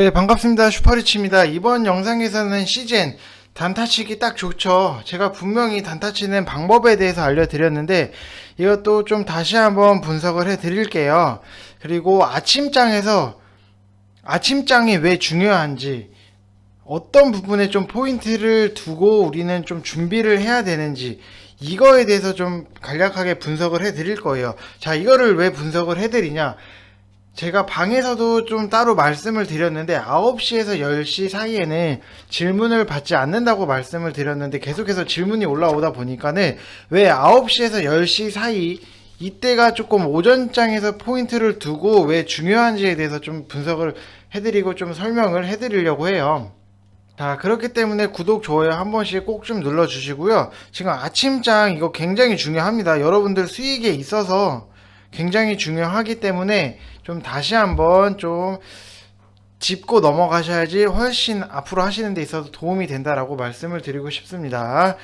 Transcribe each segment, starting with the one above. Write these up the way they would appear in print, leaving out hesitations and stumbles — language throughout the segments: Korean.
네, 반갑습니다. 슈퍼리치입니다. 이번 영상에서는 시즌 단타치기 딱 좋죠. 제가 분명히 단타치는 방법에 대해서 알려드렸는데 이것도 좀 다시 한번 분석을 해드릴게요. 그리고 아침장이 왜 중요한지, 어떤 부분에 좀 포인트를 두고 우리는 좀 준비를 해야 되는지, 이거에 대해서 좀 간략하게 분석을 해드릴 거예요. 자, 이거를 왜 분석을 해드리냐? 제가 방에서도 좀 따로 말씀을 드렸는데 9시에서 10시 사이에는 질문을 받지 않는다고 말씀을 드렸는데 계속해서 질문이 올라오다 보니까는 왜 9시에서 10시 사이 이때가 조금 오전장에서 포인트를 두고 왜 중요한지에 대해서 좀 분석을 해드리고 좀 설명을 해드리려고 해요. 자, 그렇기 때문에 구독, 좋아요 한 번씩 꼭 좀 눌러주시고요. 지금 아침장 이거 굉장히 중요합니다. 여러분들 수익에 있어서 굉장히 중요하기 때문에 좀 다시 한번 좀 짚고 넘어가셔야지 훨씬 앞으로 하시는 데 있어서 도움이 된다라고 말씀을 드리고 싶습니다.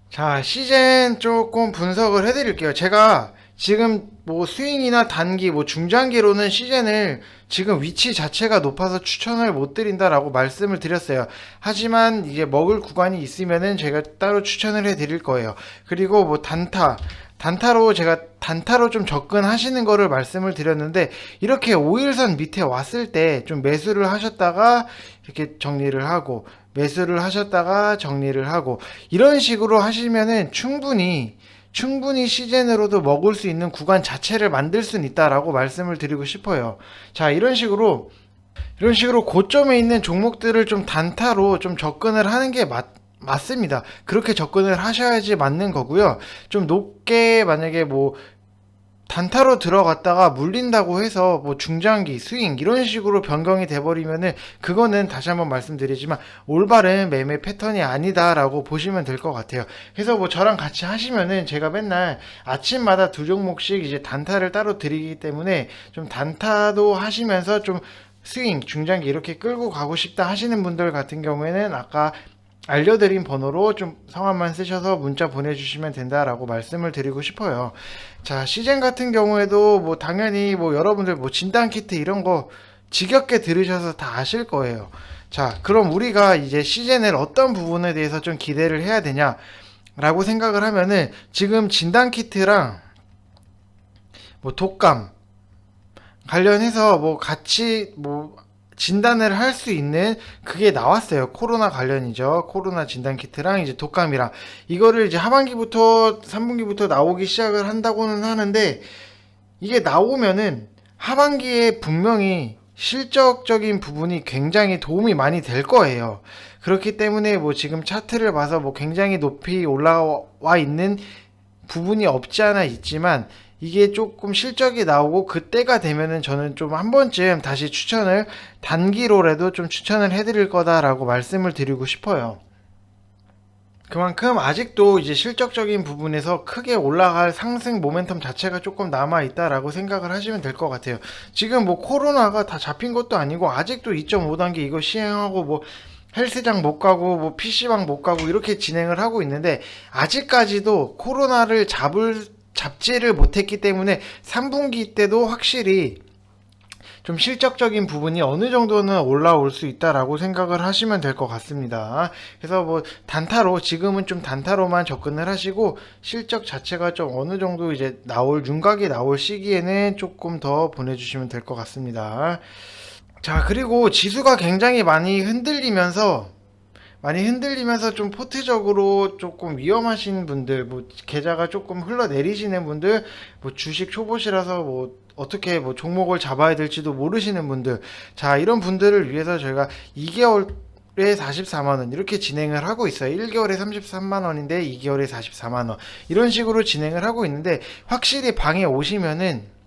자, 시즌 조금 분석을 해드릴게요. 제가 지금 뭐 스윙이나 단기, 뭐 중장기로는 시즌을 지금 위치 자체가 높아서 추천을 못 드린다라고 말씀을 드렸어요. 하지만 이제 먹을 구간이 있으면은 제가 따로 추천을 해 드릴 거예요. 그리고 뭐 단타로 좀 접근하시는 거를 말씀을 드렸는데 이렇게 5일선 밑에 왔을 때 좀 매수를 하셨다가 이렇게 정리를 하고 매수를 하셨다가 정리를 하고 이런 식으로 하시면은 충분히 시즌으로도 먹을 수 있는 구간 자체를 만들 수는 있다라고 말씀을 드리고 싶어요. 자, 이런 식으로 고점에 있는 종목들을 좀 단타로 좀 접근을 하는 게 맞습니다. 그렇게 접근을 하셔야지 맞는 거고요. 좀 높게 만약에 뭐 단타로 들어갔다가 물린다고 해서 뭐 중장기 스윙 이런 식으로 변경이 돼버리면은 그거는 다시 한번 말씀드리지만 올바른 매매 패턴이 아니다라고 보시면 될 것 같아요. 그래서 뭐 저랑 같이 하시면은 제가 맨날 아침마다 두 종목씩 이제 단타를 따로 드리기 때문에 좀 단타도 하시면서 좀 스윙 중장기 이렇게 끌고 가고 싶다 하시는 분들 같은 경우에는 아까 알려드린 번호로 좀 성함만 쓰셔서 문자 보내주시면 된다라고 말씀을 드리고 싶어요. 자, 시젠 같은 경우에도 뭐 당연히 뭐 여러분들 뭐 진단키트 이런 거 지겹게 들으셔서 다 아실 거예요. 자, 그럼 우리가 이제 시젠을 어떤 부분에 대해서 좀 기대를 해야 되냐라고 생각을 하면은 지금 진단키트랑 뭐 독감 관련해서 뭐 같이 뭐 진단을 할 수 있는 그게 나왔어요. 코로나 관련이죠. 코로나 진단 키트랑 이제 독감이랑 이거를 이제 하반기부터 3분기부터 나오기 시작을 한다고는 하는데 이게 나오면은 하반기에 분명히 실적적인 부분이 굉장히 도움이 많이 될 거예요. 그렇기 때문에 뭐 지금 차트를 봐서 뭐 굉장히 높이 올라와 있는 부분이 없지 않아 있지만 이게 조금 실적이 나오고 그때가 되면은 저는 좀 한 번쯤 다시 단기로라도 좀 추천을 해드릴 거다라고 말씀을 드리고 싶어요. 그만큼 아직도 이제 실적적인 부분에서 크게 올라갈 상승 모멘텀 자체가 조금 남아 있다라고 생각을 하시면 될 것 같아요. 지금 뭐 코로나가 다 잡힌 것도 아니고 아직도 2.5단계 이거 시행하고 뭐 헬스장 못 가고 뭐 PC방 못 가고 이렇게 진행을 하고 있는데 아직까지도 코로나를 잡지를 못했기 때문에 3분기 때도 확실히 좀 실적적인 부분이 어느 정도는 올라올 수 있다라고 생각을 하시면 될 것 같습니다. 그래서 뭐 지금은 좀 단타로만 접근을 하시고 실적 자체가 좀 어느 정도 이제 윤곽이 나올 시기에는 조금 더 보내주시면 될 것 같습니다. 자, 그리고 지수가 굉장히 많이 흔들리면서 좀 포트적으로 조금 위험하신 분들, 뭐 계좌가 조금 흘러내리시는 분들, 뭐 주식 초보시라서 뭐 어떻게 뭐 종목을 잡아야 될지도 모르시는 분들, 자, 이런 분들을 위해서 저희가 2개월에 44만 원 이렇게 진행을 하고 있어요. 1개월에 33만 원인데 2개월에 44만 원 이런 식으로 진행을 하고 있는데 확실히 방에 오시면은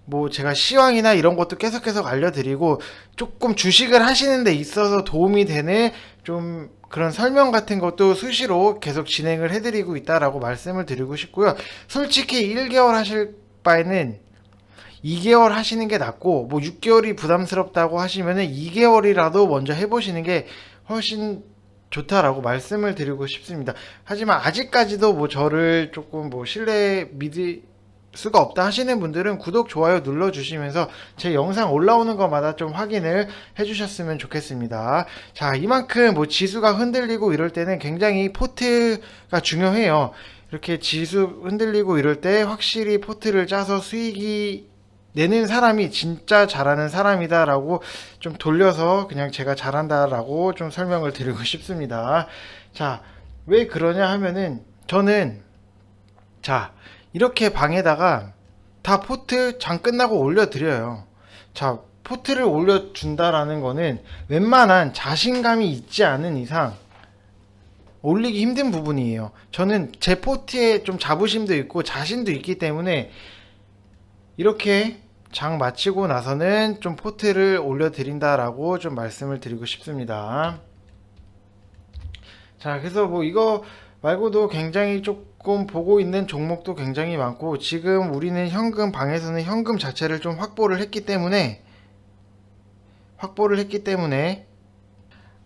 뭐 제가 시황이나 이런 것도 계속 알려드리고 조금 주식을 하시는 데 있어서 도움이 되는 좀 그런 설명 같은 것도 수시로 계속 진행을 해드리고 있다라고 말씀을 드리고 싶고요. 솔직히 1개월 하실 바에는 2개월 하시는 게 낫고 뭐 6개월이 부담스럽다고 하시면은 2개월이라도 먼저 해보시는 게 훨씬 좋다라고 말씀을 드리고 싶습니다. 하지만 아직까지도 뭐 저를 조금 뭐 수가 없다 하시는 분들은 구독, 좋아요 눌러주시면서 제 영상 올라오는 것마다 좀 확인을 해주셨으면 좋겠습니다. 자, 이만큼 뭐 지수가 흔들리고 이럴 때는 굉장히 포트가 중요해요. 이렇게 지수 흔들리고 이럴 때 확실히 포트를 짜서 수익이 내는 사람이 진짜 잘하는 사람이다 라고 좀 돌려서 그냥 제가 잘한다 라고 좀 설명을 드리고 싶습니다. 자, 왜 그러냐 하면은 저는 자, 이렇게 방에다가 다 포트 장 끝나고 올려드려요. 자, 포트를 올려준다라는 거는 웬만한 자신감이 있지 않은 이상 올리기 힘든 부분이에요. 저는 제 포트에 좀 자부심도 있고 자신도 있기 때문에 이렇게 장 마치고 나서는 좀 포트를 올려드린다라고 좀 말씀을 드리고 싶습니다. 자, 그래서 뭐 이거 말고도 굉장히 조금 보고 있는 종목도 굉장히 많고, 지금 우리는 현금 방에서는 현금 자체를 좀 확보를 했기 때문에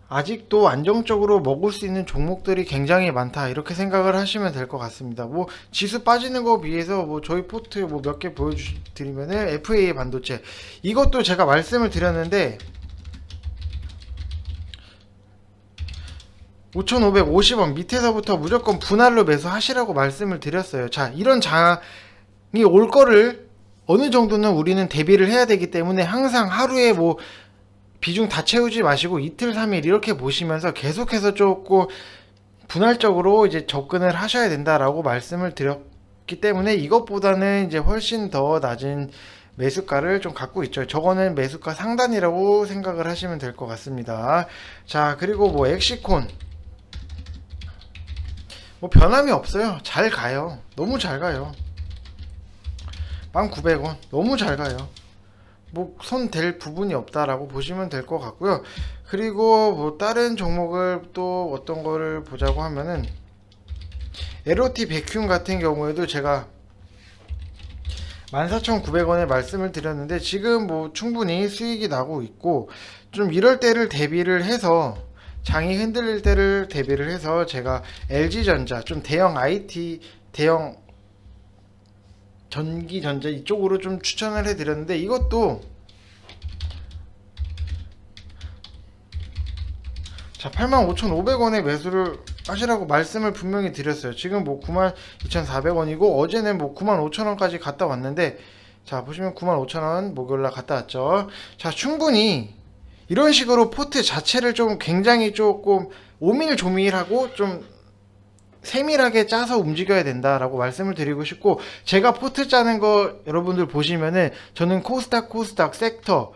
아직도 안정적으로 먹을 수 있는 종목들이 굉장히 많다 이렇게 생각을 하시면 될 것 같습니다. 뭐 지수 빠지는 거 비해서 뭐 저희 포트 뭐 몇 개 보여드리면은 FA 반도체 이것도 제가 말씀을 드렸는데 5,550원 밑에서부터 무조건 분할로 매수하시라고 말씀을 드렸어요. 자, 이런 장이 올 거를 어느 정도는 우리는 대비를 해야 되기 때문에 항상 하루에 뭐 비중 다 채우지 마시고 이틀 3일 이렇게 보시면서 계속해서 조금 분할적으로 이제 접근을 하셔야 된다라고 말씀을 드렸기 때문에 이것보다는 이제 훨씬 더 낮은 매수가를 좀 갖고 있죠. 저거는 매수가 상단이라고 생각을 하시면 될 것 같습니다. 자, 그리고 뭐 엑시콘 뭐 변함이 없어요. 잘 가요. 너무 잘 가요. 1,900원 너무 잘 가요. 뭐 손 댈 부분이 없다라고 보시면 될 것 같고요. 그리고 뭐 다른 종목을 또 어떤 거를 보자고 하면은 LOT 백큐um 같은 경우에도 제가 14,900원에 말씀을 드렸는데 지금 뭐 충분히 수익이 나고 있고, 좀 이럴 때를 대비를 해서 장이 흔들릴 때를 대비를 해서 제가 LG전자 좀 대형 IT 대형 전기전자 이쪽으로 좀 추천을 해드렸는데 이것도 자 85,500원에 매수를 하시라고 말씀을 분명히 드렸어요. 지금 뭐 92,400원이고 어제는 뭐 95,000원까지 갔다 왔는데, 자 보시면 95,000원 목요일날 갔다 왔죠. 자, 충분히 이런 식으로 포트 자체를 좀 굉장히 조금 오밀조밀하고 좀 세밀하게 짜서 움직여야 된다라고 말씀을 드리고 싶고, 제가 포트 짜는 거 여러분들 보시면은 저는 코스닥 섹터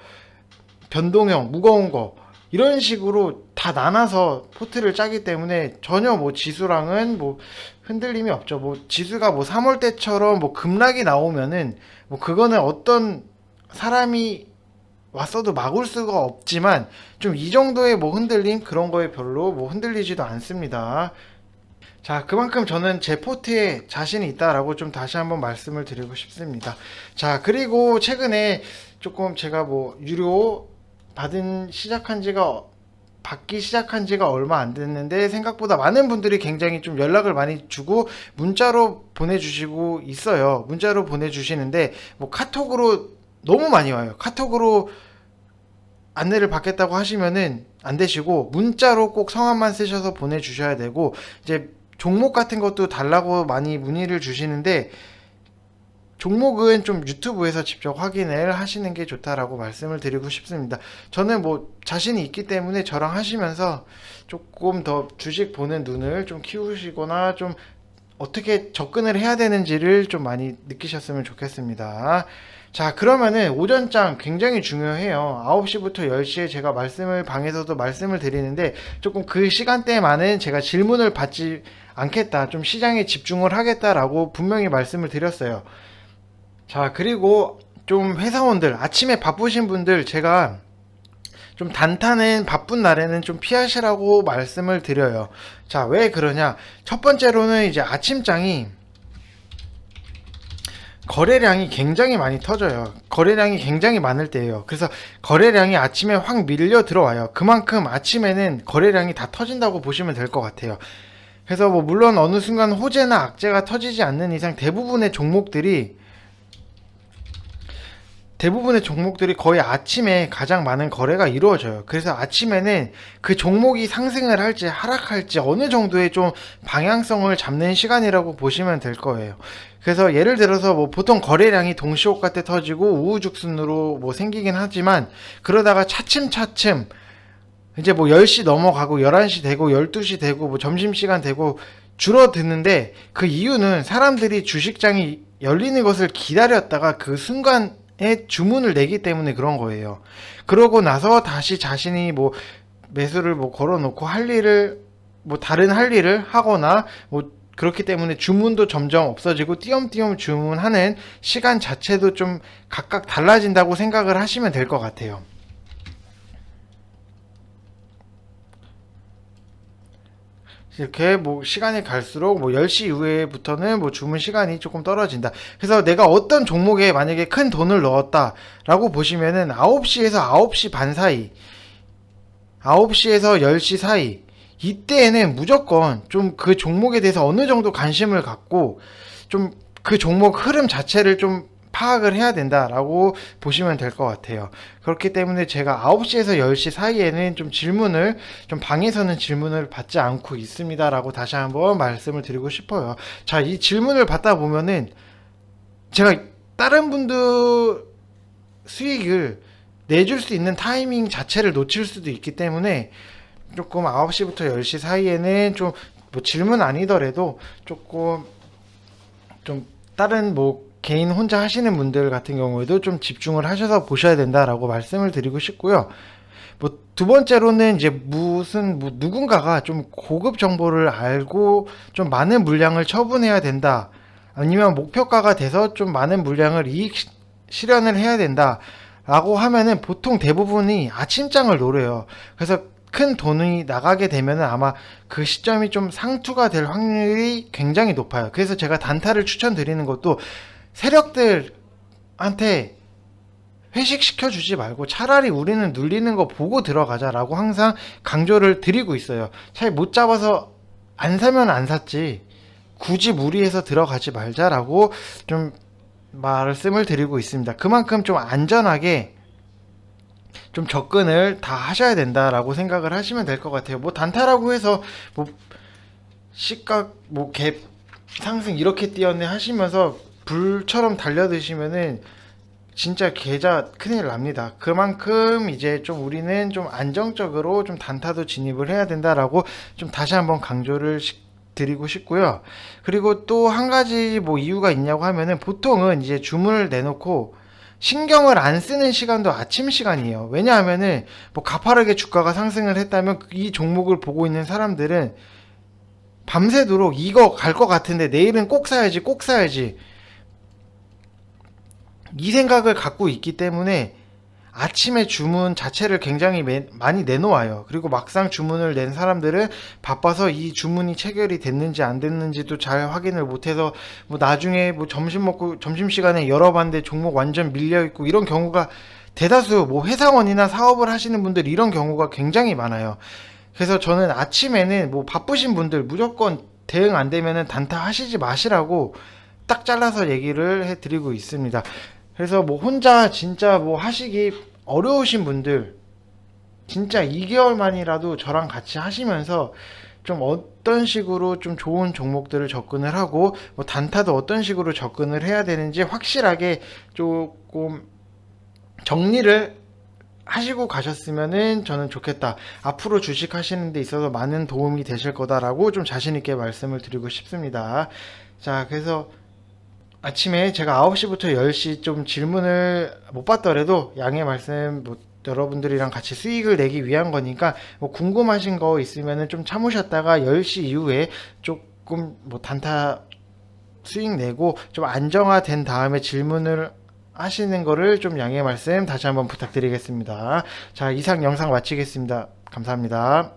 변동형 무거운 거 이런 식으로 다 나눠서 포트를 짜기 때문에 전혀 뭐 지수랑은 뭐 흔들림이 없죠. 뭐 지수가 뭐 3월 때처럼 뭐 급락이 나오면은 뭐 그거는 어떤 사람이 왔어도 막을 수가 없지만 좀 이 정도의 뭐 흔들림 그런 거에 별로 뭐 흔들리지도 않습니다. 자, 그만큼 저는 제 포트에 자신이 있다라고 좀 다시 한번 말씀을 드리고 싶습니다. 자, 그리고 최근에 조금 제가 뭐 유료 받기 시작한 지가 얼마 안 됐는데 생각보다 많은 분들이 굉장히 좀 연락을 많이 주고 문자로 보내주시고 있어요. 문자로 보내주시는데 뭐 카톡으로 너무 많이 와요. 카톡으로 안내를 받겠다고 하시면은 안 되시고 문자로 꼭 성함만 쓰셔서 보내주셔야 되고, 이제 종목 같은 것도 달라고 많이 문의를 주시는데 종목은 좀 유튜브에서 직접 확인을 하시는 게 좋다라고 말씀을 드리고 싶습니다. 저는 뭐 자신이 있기 때문에 저랑 하시면서 조금 더 주식 보는 눈을 좀 키우시거나 좀 어떻게 접근을 해야 되는지를 좀 많이 느끼셨으면 좋겠습니다. 자, 그러면은 오전장 굉장히 중요해요. 9시부터 10시에 제가 방에서도 말씀을 드리는데 조금 그 시간대에만은 제가 질문을 받지 않겠다, 좀 시장에 집중을 하겠다라고 분명히 말씀을 드렸어요. 자, 그리고 좀 회사원들 아침에 바쁘신 분들 제가 좀 단타는 바쁜 날에는 좀 피하시라고 말씀을 드려요. 자, 왜 그러냐? 첫 번째로는 이제 아침장이 거래량이 굉장히 많이 터져요. 거래량이 굉장히 많을 때예요. 그래서 거래량이 아침에 확 밀려 들어와요. 그만큼 아침에는 거래량이 다 터진다고 보시면 될 것 같아요. 그래서 뭐 물론 어느 순간 호재나 악재가 터지지 않는 이상 대부분의 종목들이 대부분의 종목들이 거의 아침에 가장 많은 거래가 이루어져요. 그래서 아침에는 그 종목이 상승을 할지 하락할지 어느 정도의 좀 방향성을 잡는 시간이라고 보시면 될 거예요. 그래서 예를 들어서 뭐 보통 거래량이 동시호가 때 터지고 우후죽순으로 뭐 생기긴 하지만, 그러다가 차츰차츰 이제 뭐 10시 넘어가고 11시 되고 12시 되고 뭐 점심시간 되고 줄어드는데, 그 이유는 사람들이 주식장이 열리는 것을 기다렸다가 그 순간에 주문을 내기 때문에 그런 거예요. 그러고 나서 다시 자신이 뭐 매수를 뭐 걸어놓고 할 일을 뭐 다른 할 일을 하거나 뭐 그렇기 때문에 주문도 점점 없어지고 띄엄띄엄 주문하는 시간 자체도 좀 각각 달라진다고 생각을 하시면 될 것 같아요. 이렇게 뭐 시간이 갈수록 뭐 10시 이후에부터는 뭐 주문 시간이 조금 떨어진다. 그래서 내가 어떤 종목에 만약에 큰 돈을 넣었다라고 보시면은 9시에서 9시 반 사이, 9시에서 10시 사이, 이때에는 무조건 좀 그 종목에 대해서 어느 정도 관심을 갖고 좀 그 종목 흐름 자체를 좀 파악을 해야 된다라고 보시면 될 것 같아요. 그렇기 때문에 제가 9시에서 10시 사이에는 좀 방에서는 질문을 받지 않고 있습니다라고 다시 한번 말씀을 드리고 싶어요. 자, 이 질문을 받다 보면은 제가 다른 분들 수익을 내줄 수 있는 타이밍 자체를 놓칠 수도 있기 때문에 조금 9시부터 10시 사이에는 좀 뭐 질문 아니더라도 조금 좀 다른 뭐 개인 혼자 하시는 분들 같은 경우에도 좀 집중을 하셔서 보셔야 된다라고 말씀을 드리고 싶고요. 뭐 두 번째로는 이제 무슨 뭐 누군가가 좀 고급 정보를 알고 좀 많은 물량을 처분해야 된다, 아니면 목표가가 돼서 좀 많은 물량을 이익 실현을 해야 된다 라고 하면은 보통 대부분이 아침장을 노려요. 그래서 큰 돈이 나가게 되면은 아마 그 시점이 좀 상투가 될 확률이 굉장히 높아요. 그래서 제가 단타를 추천드리는 것도 세력들한테 회식시켜 주지 말고 차라리 우리는 눌리는 거 보고 들어가자라고 항상 강조를 드리고 있어요. 잘 못 잡아서 안 사면 안 샀지 굳이 무리해서 들어가지 말자라고 좀 말씀을 드리고 있습니다. 그만큼 좀 안전하게 좀 접근을 다 하셔야 된다라고 생각을 하시면 될 것 같아요. 뭐 단타라고 해서 뭐 시가 뭐 갭 상승 이렇게 뛰었네 하시면서 불처럼 달려드시면은 진짜 계좌 큰일 납니다. 그만큼 이제 좀 우리는 좀 안정적으로 좀 단타도 진입을 해야 된다라고 좀 다시 한번 강조를 드리고 싶고요. 그리고 또 한 가지 뭐 이유가 있냐고 하면은 보통은 이제 주문을 내놓고 신경을 안 쓰는 시간도 아침 시간이에요. 왜냐하면은 뭐 가파르게 주가가 상승을 했다면 이 종목을 보고 있는 사람들은 밤새도록 이거 갈 것 같은데 내일은 꼭 사야지 꼭 사야지 이 생각을 갖고 있기 때문에 아침에 주문 자체를 굉장히 많이 내놓아요. 그리고 막상 주문을 낸 사람들은 바빠서 이 주문이 체결이 됐는지 안 됐는지도 잘 확인을 못해서 뭐 나중에 뭐 점심 먹고 점심시간에 열어봤는데 종목 완전 밀려있고 이런 경우가 대다수, 뭐 회사원이나 사업을 하시는 분들 이런 경우가 굉장히 많아요. 그래서 저는 아침에는 뭐 바쁘신 분들 무조건 대응 안 되면은 단타 하시지 마시라고 딱 잘라서 얘기를 해드리고 있습니다. 그래서 뭐 혼자 진짜 뭐 하시기 어려우신 분들 진짜 2개월만이라도 저랑 같이 하시면서 좀 어떤 식으로 좀 좋은 종목들을 접근을 하고 뭐 단타도 어떤 식으로 접근을 해야 되는지 확실하게 조금 정리를 하시고 가셨으면은 저는 좋겠다. 앞으로 주식 하시는 데 있어서 많은 도움이 되실 거다라고 좀 자신 있게 말씀을 드리고 싶습니다. 자, 그래서 아침에 제가 9시부터 10시 좀 질문을 못 받더라도 양해 말씀, 뭐 여러분들이랑 같이 수익을 내기 위한 거니까 뭐 궁금하신 거 있으면은 좀 참으셨다가 10시 이후에 조금 뭐 단타 수익 내고 좀 안정화된 다음에 질문을 하시는 거를 좀 양해 말씀 다시 한번 부탁드리겠습니다. 자, 이상 영상 마치겠습니다. 감사합니다.